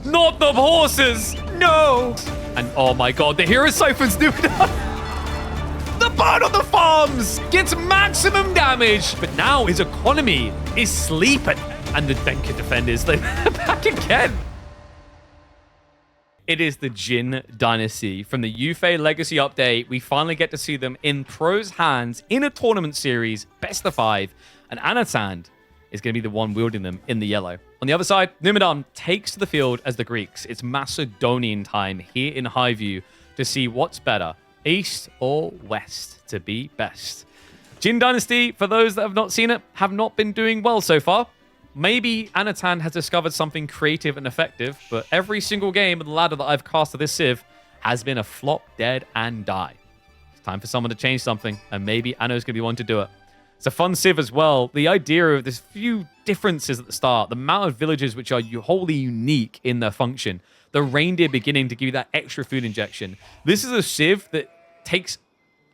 Not the horses! No! And oh my god, the hero siphons do it. The bird on the farms gets maximum damage, but now his economy is sleeping. And the Denka defenders, they're back again. It is the Jin Dynasty. From the Yufei Legacy update, we finally get to see them in pros' hands in a tournament series, best of 5, and Anatan is going to be the one wielding them in the yellow. On the other side, Numidan takes to the field as the Greeks. It's Macedonian time here in Highview to see what's better, east or west to be best. Jin Dynasty, for those that have not seen it, have not been doing well so far. Maybe Anatan has discovered something creative and effective, but every single game of the ladder that I've cast to this Civ has been a flop, dead, and die. It's time for someone to change something, and maybe Anno's going to be one to do it. It's a fun Civ as well. The idea of there's few differences at the start. The amount of villages which are wholly unique in their function. The reindeer beginning to give you that extra food injection. This is a Civ that takes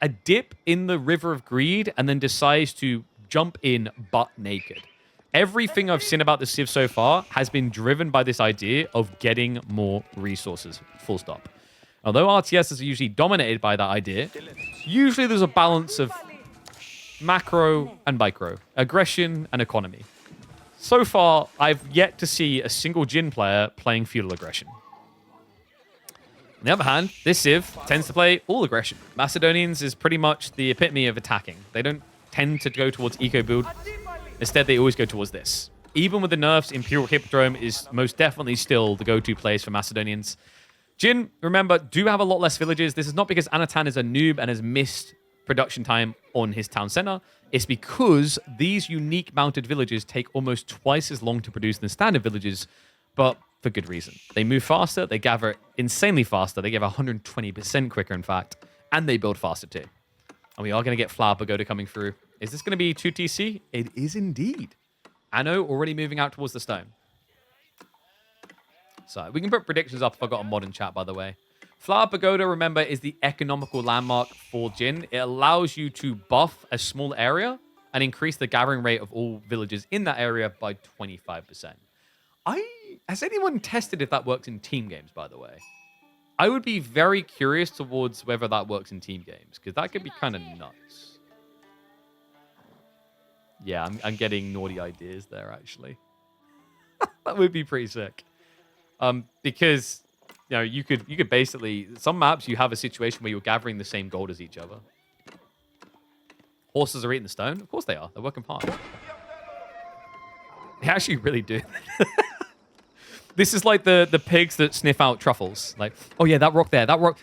a dip in the River of Greed and then decides to jump in butt naked. Everything I've seen about the Civ so far has been driven by this idea of getting more resources, full stop. Although RTSs are usually dominated by that idea, usually there's a balance of macro and micro, aggression and economy. So far, I've yet to see a single Jin player playing feudal aggression. On the other hand, this Civ tends to play all aggression. Macedonians is pretty much the epitome of attacking. They don't tend to go towards eco build. Instead, they always go towards this. Even with the nerfs, Imperial Hippodrome is most definitely still the go-to place for Macedonians. Jin, remember, do have a lot less villages. This is not because Anatan is a noob and has missed production time on his town center. It's because these unique mounted villages take almost twice as long to produce than standard villages, but for good reason. They move faster, they gather insanely faster, they give 120% quicker, in fact, and they build faster too. And we are going to get Flower Pagoda coming through. Is this going to be 2TC? It is indeed. Anno already moving out towards the stone. So we can put predictions up if I got a mod in chat, by the way. Flower Pagoda, remember, is the economical landmark for Jin. It allows you to buff a small area and increase the gathering rate of all villages in that area by 25%. Has anyone tested if that works in team games, by the way? I would be very curious towards whether that works in team games, because that could be kind of nuts. Yeah, I'm getting naughty ideas there, actually. That would be pretty sick. Because, you know, you could basically... Some maps, you have a situation where you're gathering the same gold as each other. Horses are eating the stone? Of course they are. They're working hard. They actually really do. This is like the pigs that sniff out truffles. Like, oh yeah, that rock there, that rock,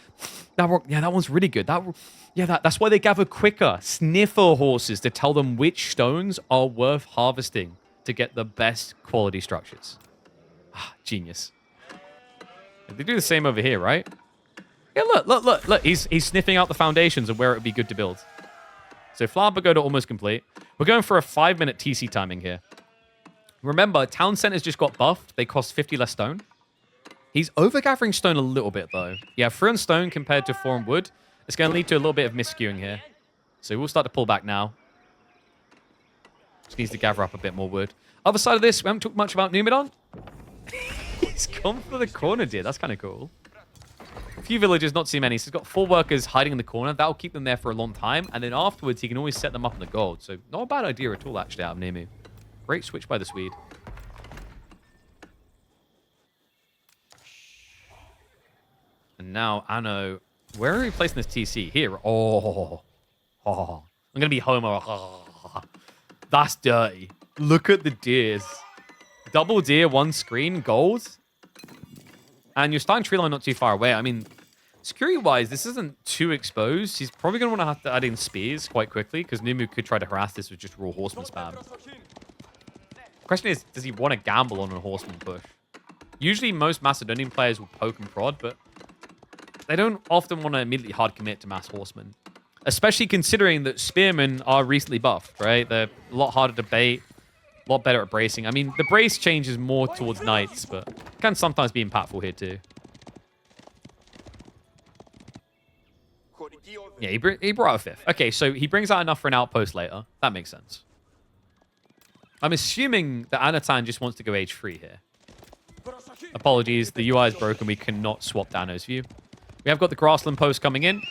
yeah, that one's really good. That's why they gather quicker. Sniffer horses to tell them which stones are worth harvesting to get the best quality structures. Ah, genius. They do the same over here, right? Yeah, look. He's sniffing out the foundations of where it would be good to build. So Flower Pagoda almost complete. We're going for a 5-minute TC timing here. Remember, town centers just got buffed. They cost 50 less stone. He's over-gathering stone a little bit, though. Yeah, 3 on stone compared to 4 on wood. It's going to lead to a little bit of miscuing here. So we'll start to pull back now. Just needs to gather up a bit more wood. Other side of this, we haven't talked much about Numidan. He's gone for the corner, dear. That's kind of cool. A few villagers, not too many. So he's got 4 workers hiding in the corner. That'll keep them there for a long time. And then afterwards, he can always set them up in the gold. So not a bad idea at all, actually, out of Nemu. Great switch by the Swede. And now Anno, where are we placing this TC? Here. Oh. I'm going to be Homer. Oh. That's dirty. Look at the deers. Double deer, 1 screen, gold. And you're starting tree line not too far away. I mean, security-wise, this isn't too exposed. He's probably going to want to have to add in spears quite quickly because Numu could try to harass this with just raw horseman spam. Question is, does he want to gamble on a horseman push? Usually most Macedonian players will poke and prod, but they don't often want to immediately hard commit to mass horsemen. Especially considering that spearmen are recently buffed, right? They're a lot harder to bait, a lot better at bracing. I mean, the brace changes more towards knights, but can sometimes be impactful here too. Yeah, he brought out a 5th. Okay, so he brings out enough for an outpost later. That makes sense. I'm assuming that Anatan just wants to go age 3 here. Apologies, the UI is broken. We cannot swap Dano's view. We have got the grassland post coming in.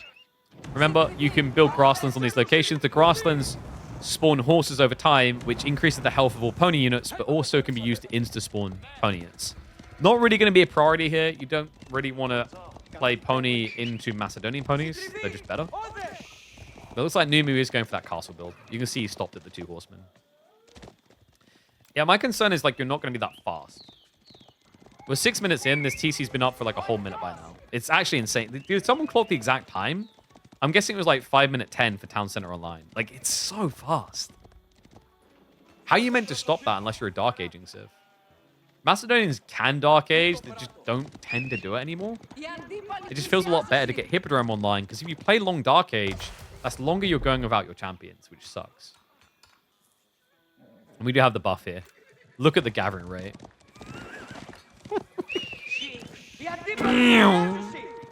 Remember, you can build grasslands on these locations. The grasslands spawn horses over time, which increases the health of all pony units, but also can be used to insta-spawn pony units. Not really going to be a priority here. You don't really want to play pony into Macedonian ponies. They're just better. But it looks like Numu is going for that castle build. You can see he stopped at the 2 horsemen. Yeah, my concern is like you're not going to be that fast. We're 6 minutes in. This TC's been up for like a whole minute by now. It's actually insane. Did someone clock the exact time? I'm guessing it was like 5:10 for Town Center Online. Like, it's so fast. How are you meant to stop that unless you're a Dark Aging Civ? Macedonians can Dark Age. They just don't tend to do it anymore. It just feels a lot better to get Hippodrome online, because if you play long Dark Age, that's longer you're going without your champions, which sucks. And we do have the buff here. Look at the gathering rate.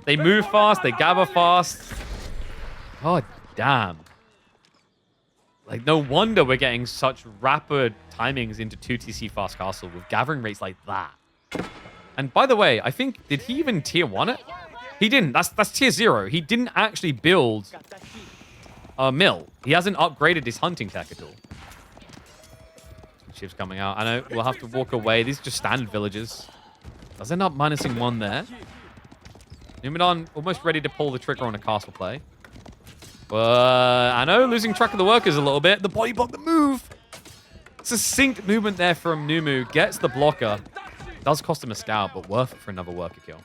They move fast. They gather fast. Oh, damn. Like, no wonder we're getting such rapid timings into 2TC Fast Castle with gathering rates like that. And by the way, I think, did he even tier 1 it? He didn't. That's tier 0. He didn't actually build a mill. He hasn't upgraded his hunting tech at all. Ships coming out. I know we'll have to walk away. These are just standard villages. Does end up minusing 1 there. Numenor almost ready to pull the trigger on a castle play. But I know, losing track of the workers a little bit. The body block, the move. Succinct movement there from Numu. Gets the blocker. Does cost him a scout, but worth it for another worker kill.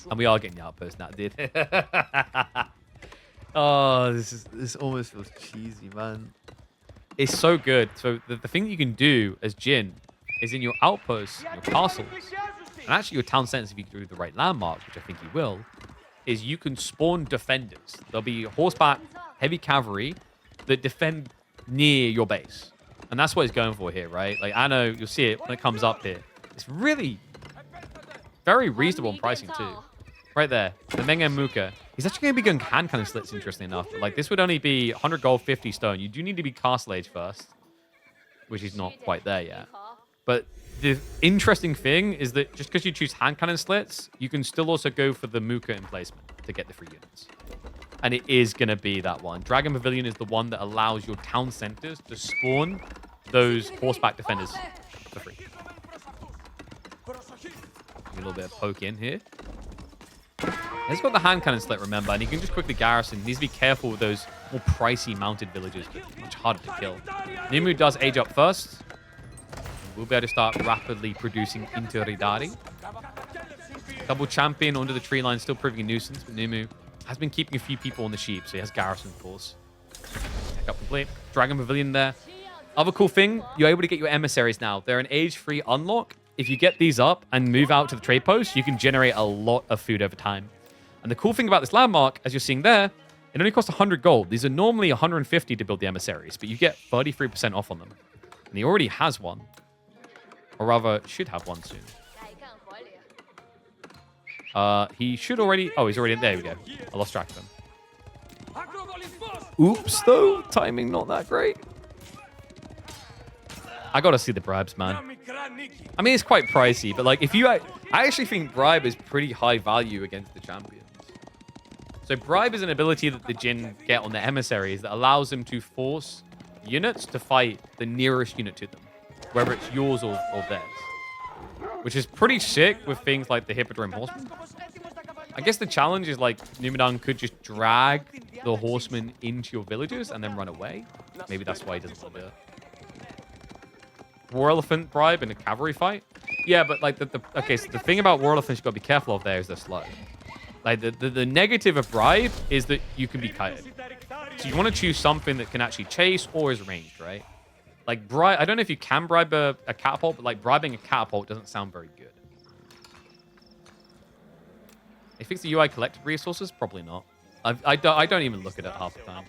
And we are getting the outpost now, dude. Oh, this almost feels cheesy, man. It's so good. So the thing that you can do as Jin is in your outposts, your castles, and actually your town centers if you do the right landmarks, which I think you will, is you can spawn defenders. There'll be horseback, heavy cavalry that defend near your base. And that's what he's going for here, right? Like, I know you'll see it when it comes up here. It's really very reasonable in pricing, too. Right there. The Mengen Muka. He's actually going to be going hand cannon slits, interesting enough. But, like, this would only be 100 gold, 50 stone. You do need to be castle age first, which is not quite there yet. But the interesting thing is that just because you choose hand cannon slits, you can still also go for the Muka emplacement to get the free units. And it is going to be that one. Dragon Pavilion is the one that allows your town centers to spawn those horseback defenders for free. A little bit of poke in here. He's got the hand cannon slit, remember, and he can just quickly garrison. He needs to be careful with those more pricey mounted villages, but much harder to kill. Numu does age up first. We'll be able to start rapidly producing Interidari. Double champion under the tree line, still proving a nuisance, but Numu has been keeping a few people on the sheep, so he has garrison, of course. Tech up complete. Dragon Pavilion there. Other cool thing, you're able to get your emissaries now. They're an age-free unlock. If you get these up and move out to the trade post, you can generate a lot of food over time. And the cool thing about this landmark, as you're seeing there, it only costs 100 gold. These are normally 150 to build the emissaries, but you get 33% off on them. And he already has one. Or rather, should have one soon. He should already... Oh, he's already... There we go. I lost track of him. Oops, though. Timing not that great. I gotta see the bribes, man. I mean, it's quite pricey, but like, if you... I actually think bribe is pretty high value against the champions. So bribe is an ability that the Jin get on their emissaries that allows them to force units to fight the nearest unit to them, whether it's yours or theirs. Which is pretty sick with things like the Hippodrome Horseman. I guess the challenge is like Numenor could just drag the horsemen into your villages and then run away. Maybe that's why he doesn't want to do it. War Elephant bribe in a cavalry fight? Yeah, but like okay, so the thing about War Elephants you've got to be careful of there is they're slow. Like the negative of bribe is that you can be kited. So you want to choose something that can actually chase or is ranged, right? Like bribe, I don't know if you can bribe a catapult, but like bribing a catapult doesn't sound very good. If it's the UI collected resources, probably not. I don't even look at it half the time.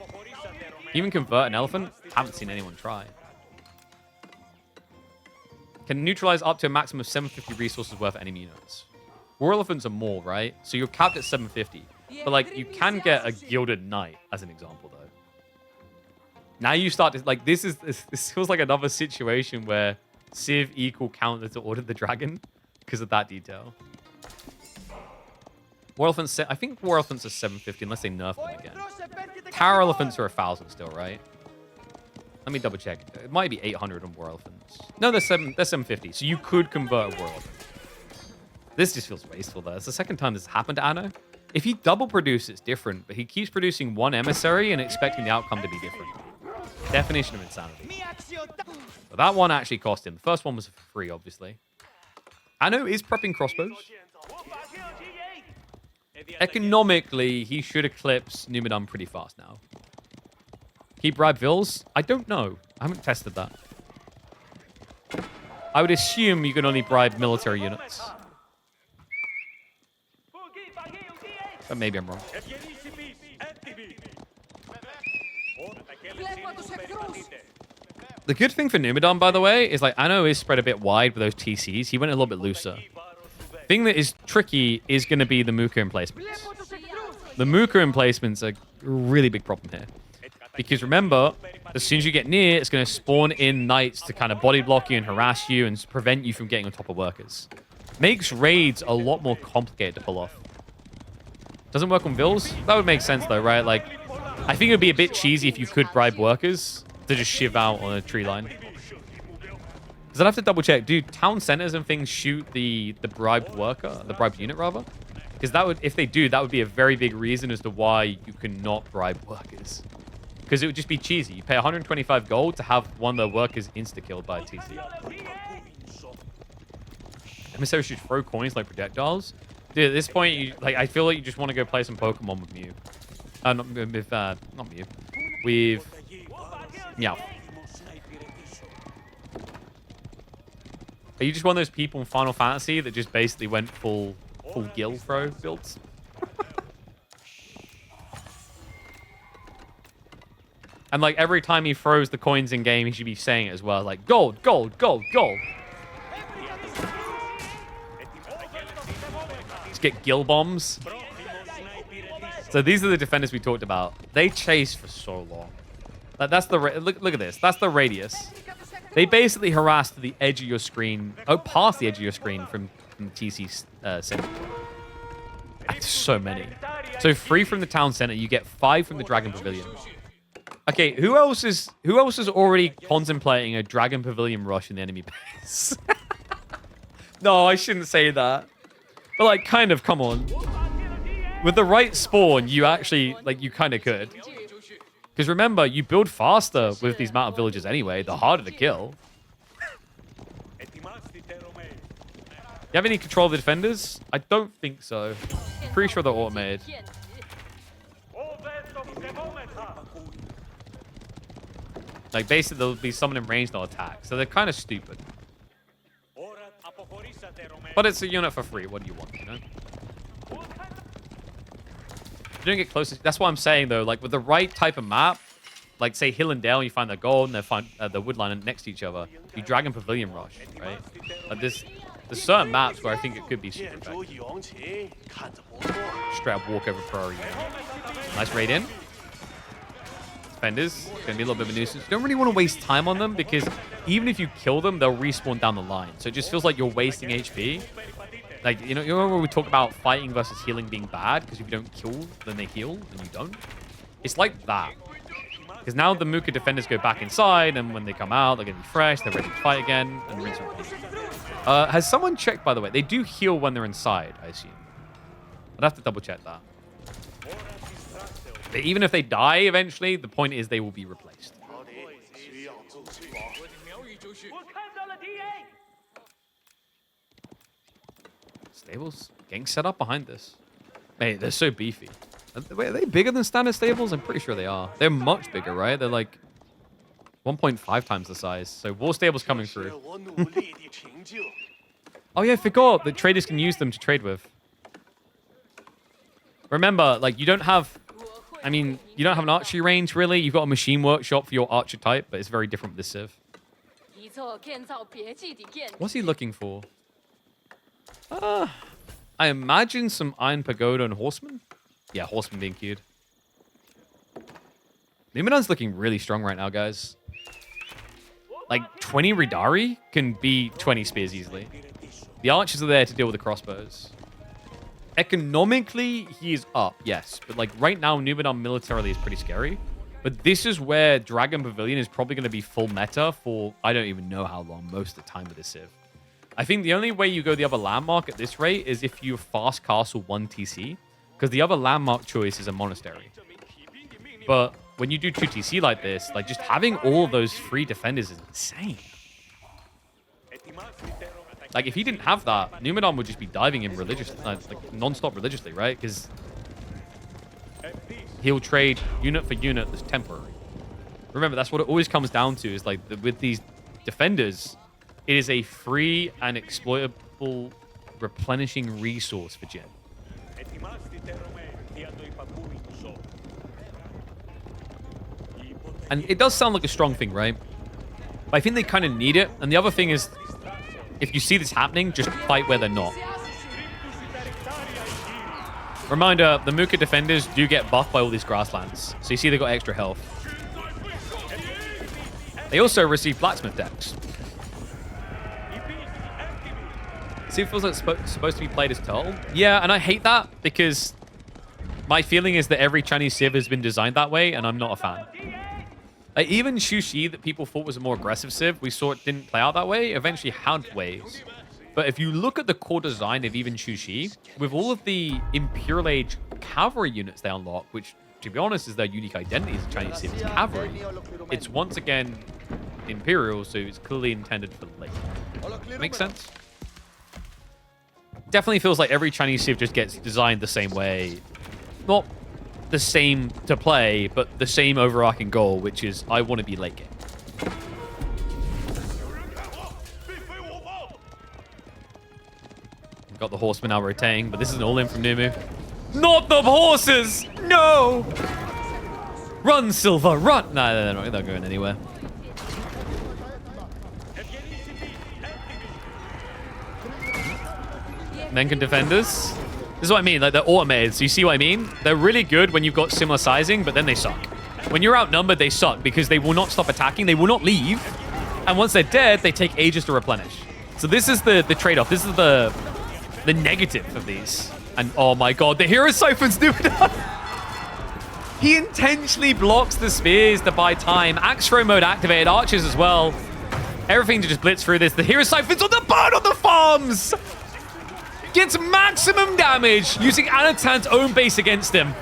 Even convert an elephant, haven't seen anyone try. Can neutralize up to a maximum of 750 resources worth of enemy units. War elephants are more, right? So you're capped at 750. But like, you can get a gilded knight as an example, though. Now you start to like this feels like another situation where Civ equal counter to Order the Dragon because of that detail. War elephants, I think war elephants are 750 unless they nerf them again. Tower elephants are 1,000 still, right? Let me double check. It might be 800 on war elephants. No, they're 750. So you could convert a war elephant. This just feels wasteful though. It's the second time this has happened to Anno. If he double produces, it's different, but he keeps producing one emissary and expecting the outcome to be different. Definition of insanity. But that one actually cost him. The first one was for free, obviously. Anno is prepping crossbows. Economically, he should eclipse Numidan pretty fast now. Keep bribe vills? I don't know. I haven't tested that. I would assume you can only bribe military units. But maybe I'm wrong. The good thing for Numidan, by the way, is like Anno is spread a bit wide with those TCs. He went a little bit looser. Thing that is tricky is going to be the Muka emplacements. The Muka emplacements are a really big problem here. Because remember, as soon as you get near, it's going to spawn in knights to kind of body block you and harass you and prevent you from getting on top of workers. Makes raids a lot more complicated to pull off. Doesn't work on vills? That would make sense though, right? Like, I think it would be a bit cheesy if you could bribe workers to just shiv out on a tree line. Because I'd have to double check. Do town centers and things shoot the bribed worker? The bribed unit, rather? Because that would, if they do, that would be a very big reason as to why you cannot bribe workers. Because it would just be cheesy. You pay 125 gold to have one of the workers insta-killed by a TC. Emissaries should throw coins like projectiles. Dude, at this point, I feel like you just want to go play some Pokemon with Mew. Not Mew. With Meow. Are you just one of those people in Final Fantasy that just basically went full Gil throw builds? And like every time he throws the coins in game, he should be saying it as well, like gold, gold, gold, gold. Just get Gil bombs. So these are the defenders we talked about. They chase for so long. Like that's the look at this. That's the radius. They basically harass to the edge of your screen. Oh, past the edge of your screen from TC center. That's so many. So 3 from the town center. You get 5 from the Dragon Pavilion. Okay, who else is already contemplating a Dragon Pavilion rush in the enemy base? No, I shouldn't say that. But like, kind of, come on. With the right spawn, you actually, like, you kind of could. Because remember, you build faster with these mountain villages anyway, the harder to kill. You have any control of the defenders? I don't think so. Pretty sure they're automated. Like, basically, there'll be someone in range that'll attack. So they're kind of stupid. But it's a unit for free. What do you want, you know? You don't get closer. That's what I'm saying, though. Like, with the right type of map, like, say, Hill and Dale, you find the gold and they find the woodline next to each other. You Dragon Pavilion rush, right? Like, there's certain maps where I think it could be super effective. Straight up walk over priority. Nice raid in. Defenders, going to be a little bit of a nuisance. You don't really want to waste time on them because even if you kill them, they'll respawn down the line. So it just feels like you're wasting HP. Like, you know when we talk about fighting versus healing being bad? Because if you don't kill, then they heal, and you don't. It's like that. Because now the Muka defenders go back inside, and when they come out, they're going to be fresh, they're ready to fight again, and rinse and repeat. Has someone checked, by the way? They do heal when they're inside, I assume. I'd have to double check that. But even if they die eventually, the point is they will be replaced. Stables getting set up behind this. Mate, they're so beefy. Wait, are they bigger than standard stables? I'm pretty sure they are. They're much bigger, right? They're like 1.5 times the size. So war stables coming through. Oh yeah, I forgot that traders can use them to trade with. Remember, like you don't have an archery range really. You've got a machine workshop for your archer type, but it's very different with this civ. What's he looking for? I imagine some Iron Pagoda and Horseman. Yeah, Horseman being queued. Numidan's looking really strong right now, guys. Like, 20 Ridari can be 20 spears easily. The archers are there to deal with the crossbows. Economically, he is up, yes. But, like, right now, Numenor militarily is pretty scary. But this is where Dragon Pavilion is probably going to be full meta for, I don't even know how long, most of the time with this Civ. I think the only way you go the other landmark at this rate is if you fast castle 1 TC. Because the other landmark choice is a monastery. But when you do 2 TC like this, like just having all of those free defenders is insane. Like if he didn't have that, Numenor would just be diving him religiously, like non-stop religiously, right? Because he'll trade unit for unit that's temporary. Remember, that's what it always comes down to, is like with these defenders, it is a free and exploitable replenishing resource for Jin. And it does sound like a strong thing, right? But I think they kind of need it. And the other thing is, if you see this happening, just fight where they're not. Reminder, the Muka defenders do get buffed by all these grasslands. So you see they got extra health. They also receive blacksmith decks. See, it feels like it's supposed to be played as Turtle. Yeah, and I hate that because my feeling is that every Chinese Civ has been designed that way, and I'm not a fan. Like, even Shushi, that people thought was a more aggressive Civ, we saw it didn't play out that way, eventually had waves. But if you look at the core design of even Shushi, with all of the Imperial Age cavalry units they unlock, which, to be honest, is their unique identity as a Chinese Civ, is cavalry, it's once again Imperial, so it's clearly intended for late. Makes sense? Definitely feels like every Chinese Civ just gets designed the same way. Not the same to play, but the same overarching goal, which is I want to be late game. We've got the horsemen now rotating, but this is an all-in from Numu. Not the horses! No! Run, Silva, run! No, they're not going anywhere. Menken defenders. This is what I mean, like they're automated, so you see what I mean? They're really good when you've got similar sizing, but then they suck. When you're outnumbered, they suck because they will not stop attacking, they will not leave, and once they're dead, they take ages to replenish. So this is the trade-off, this is the negative of these. And oh my god, the hero siphons do it. He intentionally blocks the spears to buy time. Axe throw mode activated, archers as well. Everything to just blitz through this. The hero siphons on the bird on the farms! Gets maximum damage using Anatan's own base against him.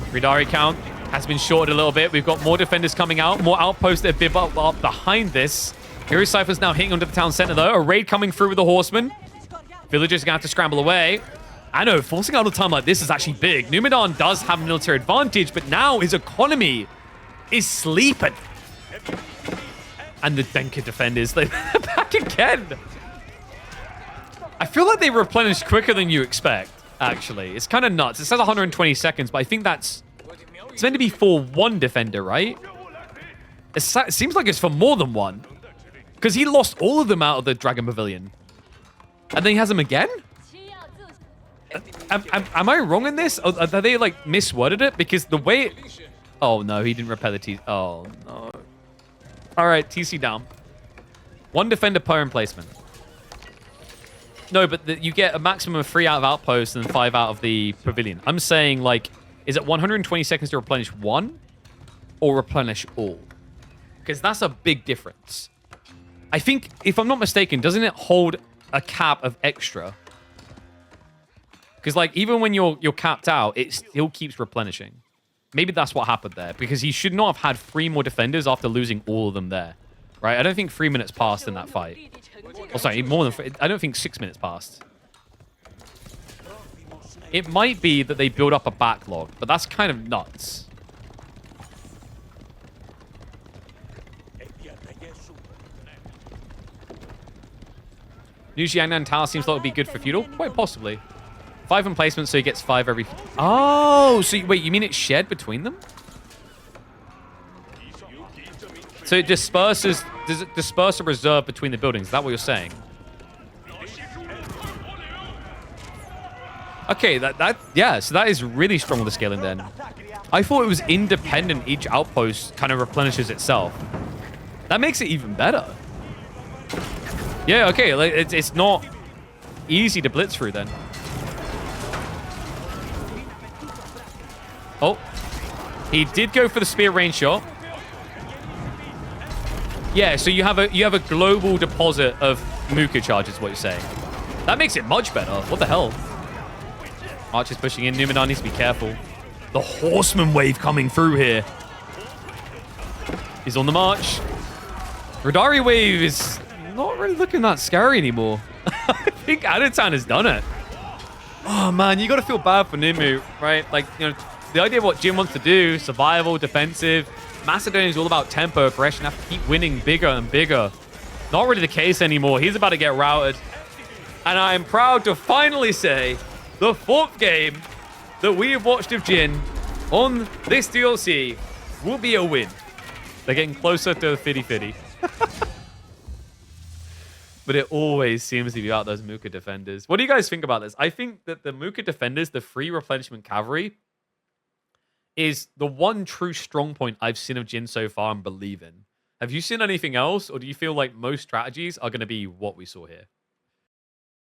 Ridari count has been shorted a little bit. We've got more defenders coming out, more outposts that have been up behind this. Hero Cypher's now hitting onto the town center though. A raid coming through with the horsemen. Villagers are going to have to scramble away. I know, forcing out a time like this is actually big. Numenor does have a military advantage, but now his economy is sleeping. And the Denka defenders, they're back again. I feel like they replenish quicker than you expect, actually. It's kind of nuts. It says 120 seconds, but I think it's meant to be for one defender, right? It seems like it's for more than one. Because he lost all of them out of the Dragon Pavilion. And then he has them again? Am I wrong in this? Are they, like, misworded it? Because the way it... Oh, no, he didn't repair the TC. Oh, no. All right, TC down. One defender per emplacement. No, but you get a maximum of 3 out of Outpost and 5 out of the Pavilion. I'm saying, like, is it 120 seconds to replenish one or replenish all? Because that's a big difference. I think, if I'm not mistaken, doesn't it hold a cap of extra? Because, like, even when you're capped out, it still keeps replenishing. Maybe that's what happened there. Because he should not have had 3 more defenders after losing all of them there. Right? I don't think 3 minutes passed in that fight. Oh, sorry, more than... I don't think 6 minutes passed. It might be that they build up a backlog, but that's kind of nuts. New Xiangnan Tower seems like it would be good for feudal. Quite possibly. 5 emplacements, so he gets 5 every... Oh, so wait, you mean it's shared between them? So it disperses... Does it disperse a reserve between the buildings? Is that what you're saying? Okay, yeah, so that is really strong with the scaling then. I thought it was independent. Each outpost kind of replenishes itself. That makes it even better. Yeah, okay, like, it's not easy to blitz through then. Oh, he did go for the spear range shot. Yeah, so you have a global deposit of Mooka charges, what you're saying. That makes it much better. What the hell? Arch is pushing in. Numenor needs to be careful. The Horseman wave coming through here. He's on the march. Radari wave is not really looking that scary anymore. I think Anatan has done it. Oh, man, you got to feel bad for Nimu, right? Like, you know, the idea of what Jin wants to do, survival, defensive. Macedonia is all about tempo, aggression, have to keep winning bigger and bigger. Not really the case anymore. He's about to get routed. And I am proud to finally say the 4th game that we have watched of Jin on this DLC will be a win. They're getting closer to the 50-50. But it always seems to be about those Mooka defenders. What do you guys think about this? I think that the Mooka defenders, the free replenishment cavalry, is the one true strong point I've seen of Jin so far and believe in. Have you seen anything else, or do you feel like most strategies are going to be what we saw here?